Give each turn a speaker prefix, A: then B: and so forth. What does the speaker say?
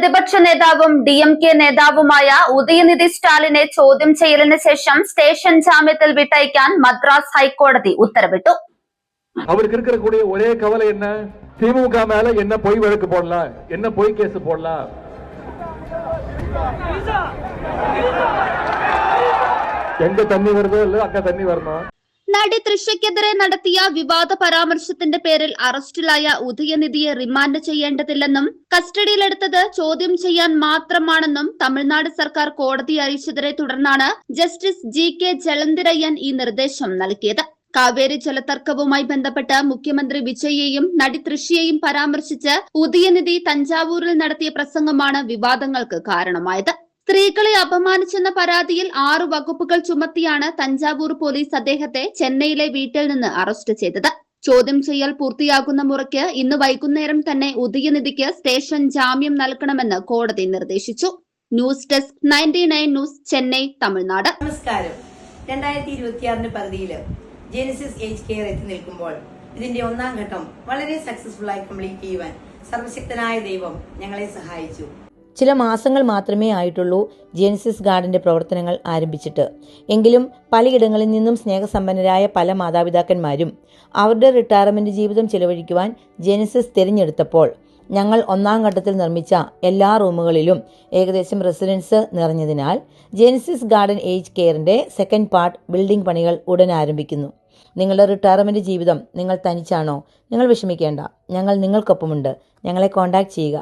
A: പ്രതിപക്ഷ നേതാവും DMK നേതാവുമായ ഉദയനിധി സ്റ്റാലിനെ ചോദ്യം ചെയ്യലിന് ശേഷം സ്റ്റേഷൻ ജാമ്യത്തിൽ വിട്ടയക്കാൻ മദ്രാസ് ഹൈക്കോടതി ഉത്തരവിട്ടു.
B: அவருக்கு இருக்கக்கூடிய ஒரே கவலை என்ன? திமுக மேல என்ன பொய் வழக்கு போடலாம், என்ன பொய் கேஸ் போடலாம். எங்க தண்ணி வருதோ இல்ல அங்க தண்ணி வரணும்.
A: നടി തൃഷയ്ക്കെതിരെ നടത്തിയ വിവാദ പരാമർശത്തിന്റെ പേരിൽ അറസ്റ്റിലായ ഉദയനിധിയെ റിമാൻഡ് ചെയ്യേണ്ടതില്ലെന്നും കസ്റ്റഡിയിലെടുത്തത് ചോദ്യം ചെയ്യാൻ മാത്രമാണെന്നും തമിഴ്നാട് സർക്കാർ കോടതിയെ അറിയിച്ചതിനെ തുടർന്നാണ് ജസ്റ്റിസ് GK ജലന്തിരയ്യൻ ഈ നിർദ്ദേശം നൽകിയത്. കാവേരി ജലതർക്കവുമായി ബന്ധപ്പെട്ട് മുഖ്യമന്ത്രി വിജയെയും നടി തൃഷയെയും പരാമർശിച്ച് ഉദയനിധി തഞ്ചാവൂരിൽ നടത്തിയ പ്രസംഗമാണ് വിവാദങ്ങൾക്ക് കാരണമായത്. സ്ത്രീകളെ അപമാനിച്ചെന്ന പരാതിയിൽ 6 വകുപ്പുകൾ ചുമത്തിയാണ് തഞ്ചാവൂർ പോലീസ് അദ്ദേഹത്തെ ചെന്നൈയിലെ വീട്ടിൽ നിന്ന് അറസ്റ്റ് ചെയ്തത്. ചോദ്യം ചെയ്യൽ പൂർത്തിയാകുന്ന മുറയ്ക്ക് ഇന്ന് വൈകുന്നേരം തന്നെ ഉദയനിധിക്ക് സ്റ്റേഷൻ ജാമ്യം നൽകണമെന്ന് കോടതി നിർദ്ദേശിച്ചു. News desk 99 news, Chennai, Tamil Nadu.
C: നമസ്കാരം. 2026 പകുതിയിൽ ജെനസിസ് ഏജ് കെയർ എത്തി നിൽക്കുമ്പോൾ ഇതിന്റെ 1ാം ഘട്ടം വളരെ സക്സസ്ഫുൾ ആയി കംപ്ലീറ്റ് ചെയ്യുവാൻ സർവശക്തനായ ദൈവം ഞങ്ങളെ സഹായിച്ചു.
D: ചില മാസങ്ങൾ മാത്രമേ ആയിട്ടുള്ളൂ ജെനസിസ് ഗാർഡിന്റെ പ്രവർത്തനങ്ങൾ ആരംഭിച്ചിട്ട്. എങ്കിലും പലയിടങ്ങളിൽ നിന്നും സ്നേഹസമ്പന്നരായ പല മാതാപിതാക്കന്മാരും അവരുടെ റിട്ടയർമെന്റ് ജീവിതം ചെലവഴിക്കുവാൻ ജെനസിസ് തിരഞ്ഞെടുത്തപ്പോൾ ഞങ്ങൾ 1ാം ഘട്ടത്തിൽ നിർമ്മിച്ച എല്ലാ റൂമുകളിലും ഏകദേശം റെസിഡൻസ് നിറഞ്ഞതിനാൽ ജെനസിസ് ഗാർഡൻ ഏജ് കെയറിന്റെ 2nd പാർട്ട് ബിൽഡിംഗ് പണികൾ ഉടൻ ആരംഭിക്കുന്നു. നിങ്ങളുടെ റിട്ടയർമെന്റ് ജീവിതം നിങ്ങൾ തനിച്ചാണോ? നിങ്ങൾ വിഷമിക്കേണ്ട, ഞങ്ങൾ നിങ്ങൾക്കൊപ്പമുണ്ട്. ഞങ്ങളെ കോൺടാക്ട് ചെയ്യുക.